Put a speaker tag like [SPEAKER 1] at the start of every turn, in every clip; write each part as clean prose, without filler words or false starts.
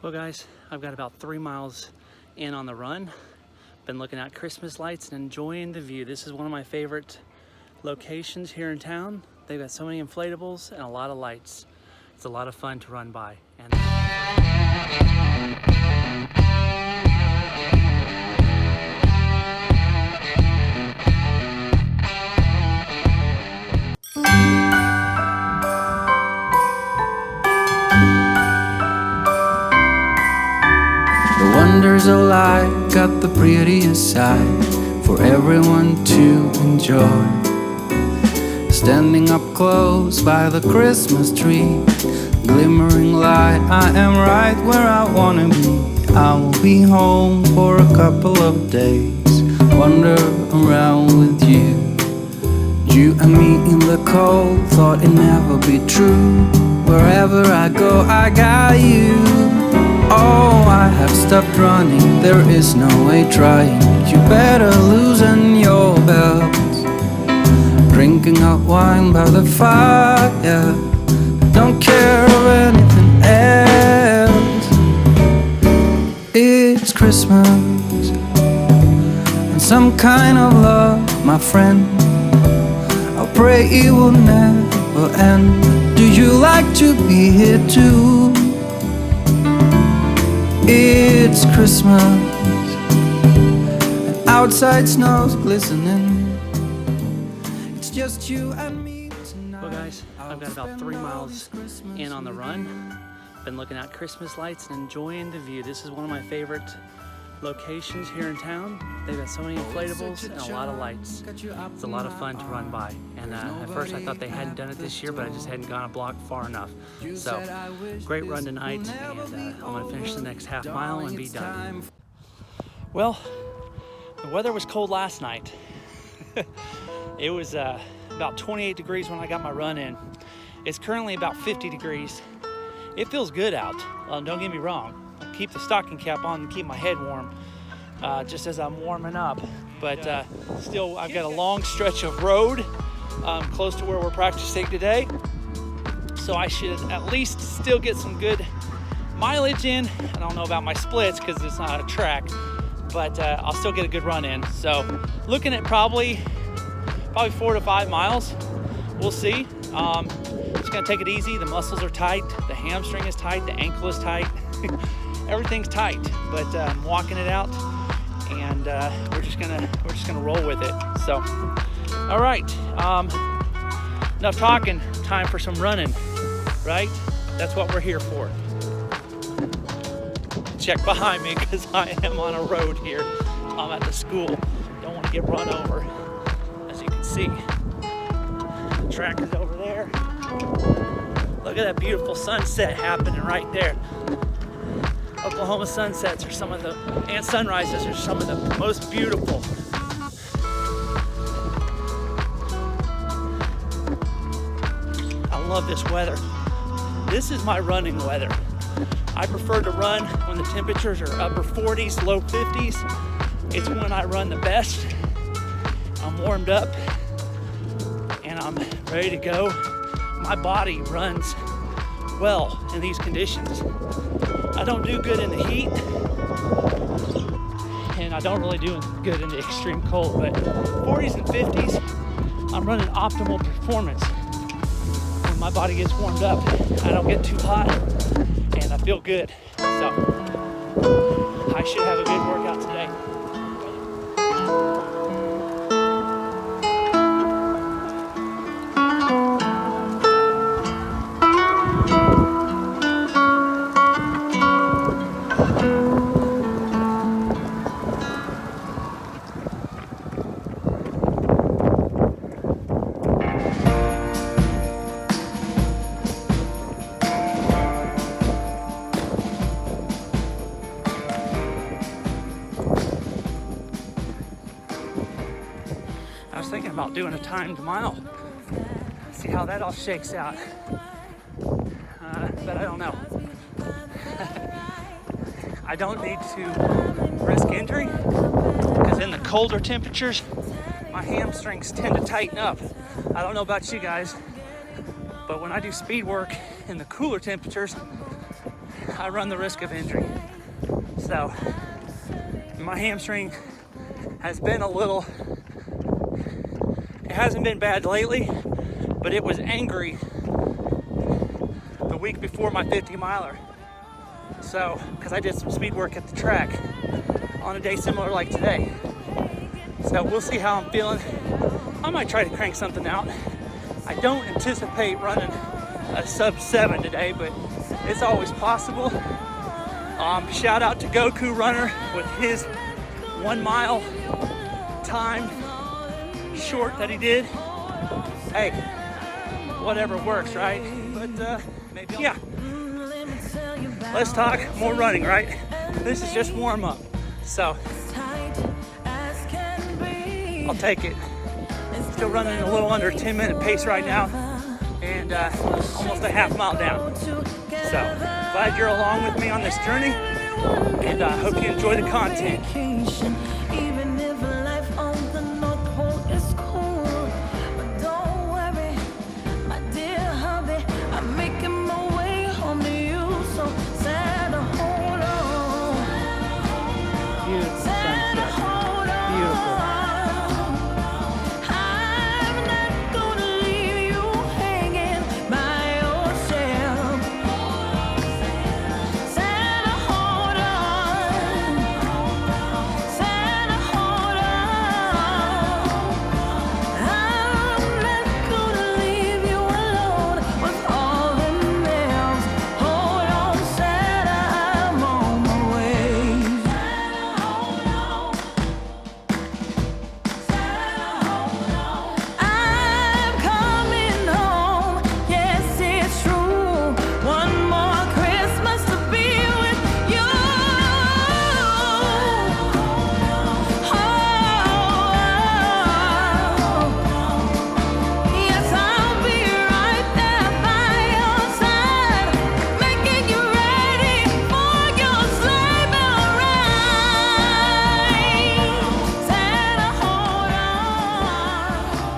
[SPEAKER 1] Well guys, I've got about 3 miles in on the run. Been looking at Christmas lights and enjoying the view. This is one of my favorite locations here in town. They've got so many inflatables and a lot of lights. It's a lot of fun to run by.
[SPEAKER 2] The wonders of life got the prettiest side for everyone to enjoy. Standing up close by the Christmas tree, glimmering light, I am right where I wanna be. I will be home for a couple of days, wander around with you. You and me in the cold, thought it'd never be true. Wherever I go, I got you. Oh, I have stopped running, there is no way trying. You better loosen your belt. Drinking hot wine by the fire, don't care of anything else. It's Christmas and some kind of love, my friend. I pray it will never end. Do you like to be here too? It's Christmas and outside snow's glistening. It's just you and me tonight.
[SPEAKER 1] Well guys, I've got about 3 miles in on the run. Been looking at Christmas lights and enjoying the view. This is one of my favorite locations here in town. They've got so many inflatables and a lot of lights. It's a lot of fun to run by. And at first I thought they hadn't done it this year, but I just hadn't gone a block far enough. So, great run tonight, and I'm gonna finish the next half mile and be done. Well, the weather was cold last night. It was about 28 degrees when I got my run in. It's currently about 50 degrees. It feels good out, don't get me wrong. I keep the stocking cap on to keep my head warm, just as I'm warming up. But still, I've got a long stretch of road close to where we're practicing today. So I should at least still get some good mileage in. I don't know about my splits because it's not a track, but I'll still get a good run in. So looking at probably 4 to 5 miles. We'll see. Just gonna take it easy. The muscles are tight, the hamstring is tight, the ankle is tight. Everything's tight, but I'm walking it out, and we're just gonna roll with it. So, all right, enough talking. Time for some running, right? That's what we're here for. Check behind me because I am on a road here. I'm at the school. Don't want to get run over. As you can see, the track is over there. Look at that beautiful sunset happening right there. Oklahoma sunsets are some of the, and sunrises are some of the most beautiful. I love this weather. This is my running weather. I prefer to run when the temperatures are upper 40s, low 50s. It's when I run the best. I'm warmed up and I'm ready to go. My body runs well in these conditions. I don't do good in the heat, and I don't really do good in the extreme cold, but 40s and 50s, I'm running optimal performance. When my body gets warmed up, I don't get too hot, and I feel good. So, I should have a good workout today. I was thinking about doing a timed mile, see how that all shakes out, but I don't know. I don't need to risk injury because in the colder temperatures, my hamstrings tend to tighten up. I don't know about you guys, but when I do speed work in the cooler temperatures, I run the risk of injury. So my hamstring has been it hasn't been bad lately, but it was angry the week before my 50 miler. So, because I did some speed work at the track on a day similar like today. So we'll see how I'm feeling. I might try to crank something out. I don't anticipate running a sub 7 today, but it's always possible. Shout out to Goku Runner with his 1 mile time short that he did. Hey, whatever works, right? But yeah, let's talk more running, right? This is just warm up, so I'll take it. Still running a little under a 10-minute pace right now, and almost a half mile down. So glad you're along with me on this journey, and I hope you enjoy the content.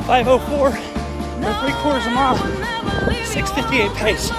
[SPEAKER 1] .504 for 3/4 mile, 6:58 pace.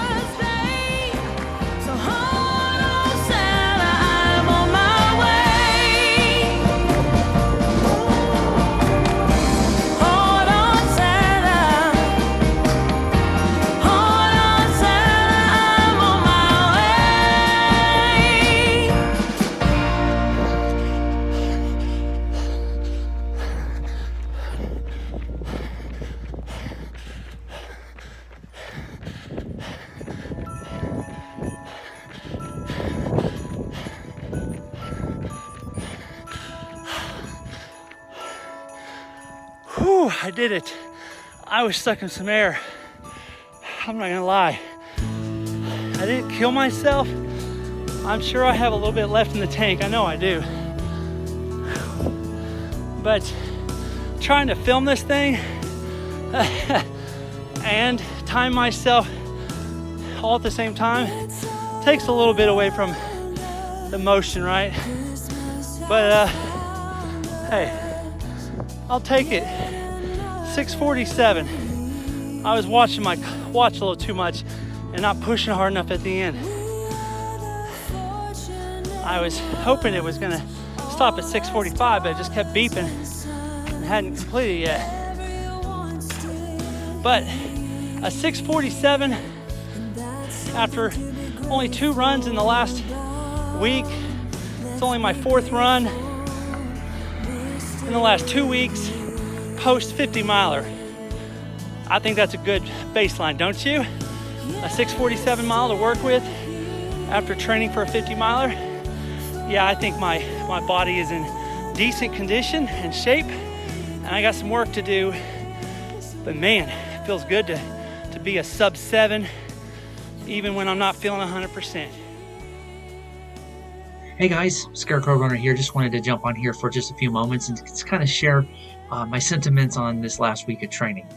[SPEAKER 1] Whew, I did it. I was stuck in some air. I'm not gonna lie. I didn't kill myself. I'm sure I have a little bit left in the tank. I know I do. But trying to film this thing and time myself all at the same time takes a little bit away from the motion, right? But hey, I'll take it. 6:47. I was watching my watch a little too much and not pushing hard enough at the end. I was hoping it was gonna stop at 6:45, but it just kept beeping and hadn't completed yet. But a 6:47 after only 2 runs in the last week. It's only my 4th run in the last 2 weeks post 50 miler. I think that's a good baseline, don't you? A 6:47 mile to work with after training for a 50 miler. Yeah, I think my body is in decent condition and shape, and I got some work to do. But man, it feels good to be a sub 7 even when I'm not feeling 100%.
[SPEAKER 3] Hey guys, Scarecrow Runner here. Just wanted to jump on here for just a few moments and just kind of share my sentiments on this last week of training.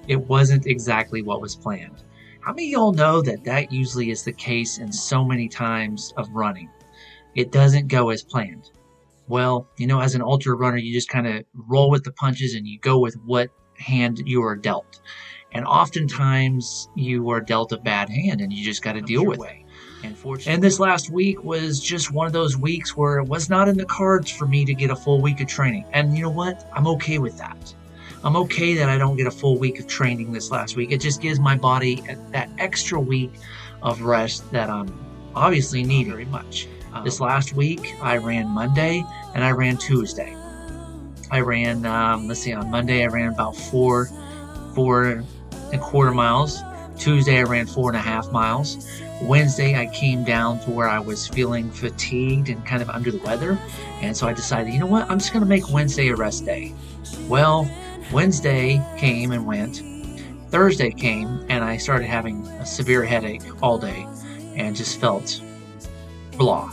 [SPEAKER 3] It wasn't exactly what was planned. How many of y'all know that usually is the case in so many times of running? It doesn't go as planned. Well, you know, as an ultra runner, you just kind of roll with the punches and you go with what hand you are dealt. And oftentimes you are dealt a bad hand and you just got to deal with it. And this last week was just one of those weeks where it was not in the cards for me to get a full week of training. And you know what? I'm okay with that. I'm okay that I don't get a full week of training this last week. It just gives my body that extra week of rest that I'm obviously needing very much. This last week, I ran Monday and I ran Tuesday. I ran, on Monday I ran about 4.25 miles. Tuesday I ran 4.5 miles. Wednesday I came down to where I was feeling fatigued and kind of under the weather. And so I decided, you know what, I'm just going to make Wednesday a rest day. Well, Wednesday came and went. Thursday came and I started having a severe headache all day and just felt blah.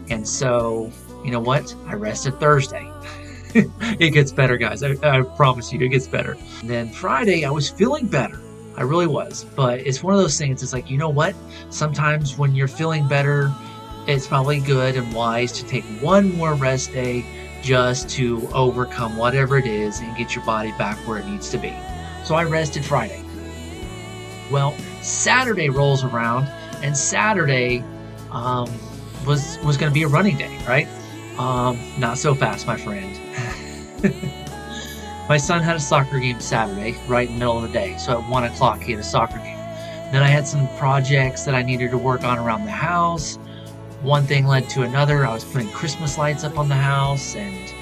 [SPEAKER 3] And so, you know what? I rested Thursday. It gets better, guys. I promise you, it gets better. And then Friday, I was feeling better. I really was. But it's one of those things, it's like, you know what? Sometimes when you're feeling better, it's probably good and wise to take one more rest day just to overcome whatever it is and get your body back where it needs to be. So I rested Friday. Well, Saturday rolls around, and Saturday was going to be a running day, right? Not so fast, my friend. My son had a soccer game Saturday, right in the middle of the day. So at 1 o'clock, he had a soccer game. Then I had some projects that I needed to work on around the house. One thing led to another. I was putting Christmas lights up on the house, and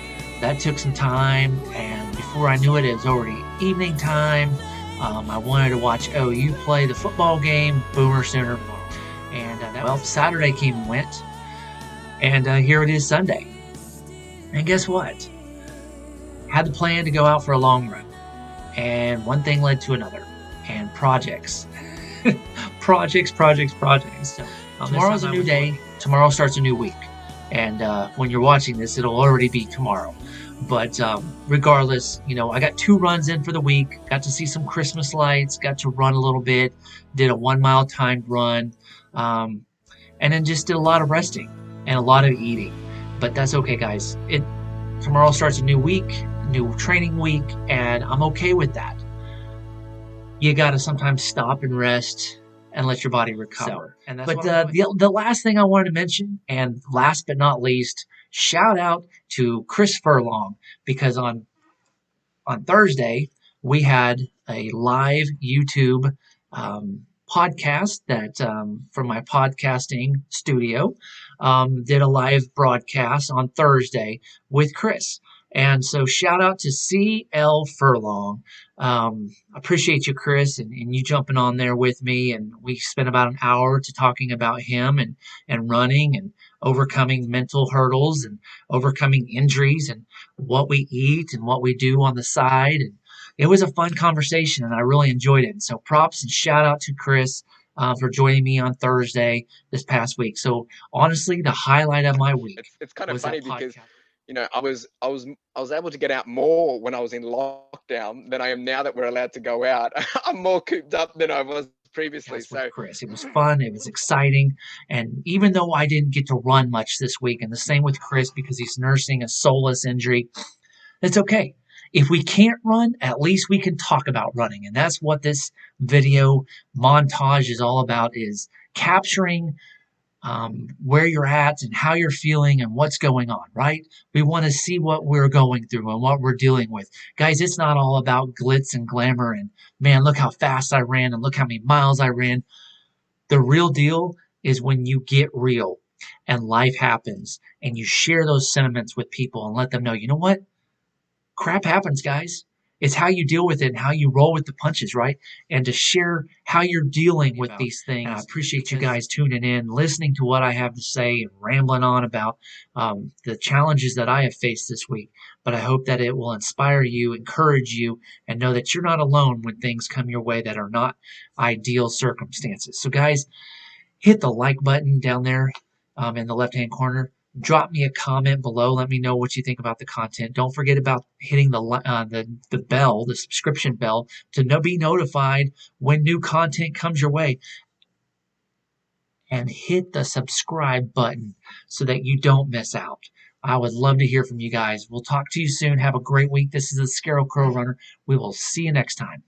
[SPEAKER 3] that took some time. And before I knew it, it was already evening time. I wanted to watch OU play the football game, Boomer Sooner. And Saturday came and went. And here it is Sunday. And guess what? Had the plan to go out for a long run. And one thing led to another. And projects. projects. So, tomorrow's a new day. Tomorrow starts a new week. And when you're watching this, it'll already be tomorrow. But regardless, you know, I got 2 runs in for the week. Got to see some Christmas lights. Got to run a little bit. Did a 1 mile timed run. And then just did a lot of resting and a lot of eating. But that's okay, guys. Tomorrow starts a new week, new training week, and I'm okay with that. You got to sometimes stop and rest and let your body recover. But the last thing I wanted to mention, and last but not least, shout out to Chris Furlong, because on Thursday we had a live YouTube podcast that from my podcasting studio did a live broadcast on Thursday with Chris. And so shout out to CL Furlong. Appreciate you, Chris, and you jumping on there with me. And we spent about an hour talking about him and running and overcoming mental hurdles and overcoming injuries and what we eat and what we do on the side. And it was a fun conversation, and I really enjoyed it. And so props and shout out to Chris for joining me on Thursday this past week. So honestly, the highlight of my week.
[SPEAKER 4] It's kind of funny because, you know, I was able to get out more when I was in lockdown than I am now that we're allowed to go out. I'm more cooped up than I was previously. So
[SPEAKER 3] Chris, it was fun, it was exciting, and even though I didn't get to run much this week, and the same with Chris because he's nursing a soleus injury, it's okay. If we can't run, at least we can talk about running. And that's what this video montage is all about, is capturing where you're at and how you're feeling and what's going on, right? We want to see what we're going through and what we're dealing with. Guys, it's not all about glitz and glamour and, man, look how fast I ran and look how many miles I ran. The real deal is when you get real and life happens and you share those sentiments with people and let them know, you know what? Crap happens, guys. It's how you deal with it and how you roll with the punches, right? And to share how you're dealing with these things. And I appreciate you guys tuning in, listening to what I have to say and rambling on about the challenges that I have faced this week. But I hope that it will inspire you, encourage you, and know that you're not alone when things come your way that are not ideal circumstances. So guys, hit the like button down there in the left-hand corner. Drop me a comment below. Let me know what you think about the content. Don't forget about hitting the bell, the subscription bell, to be notified when new content comes your way. And hit the subscribe button so that you don't miss out. I would love to hear from you guys. We'll talk to you soon. Have a great week. This is the Scarecrow Runner. We will see you next time.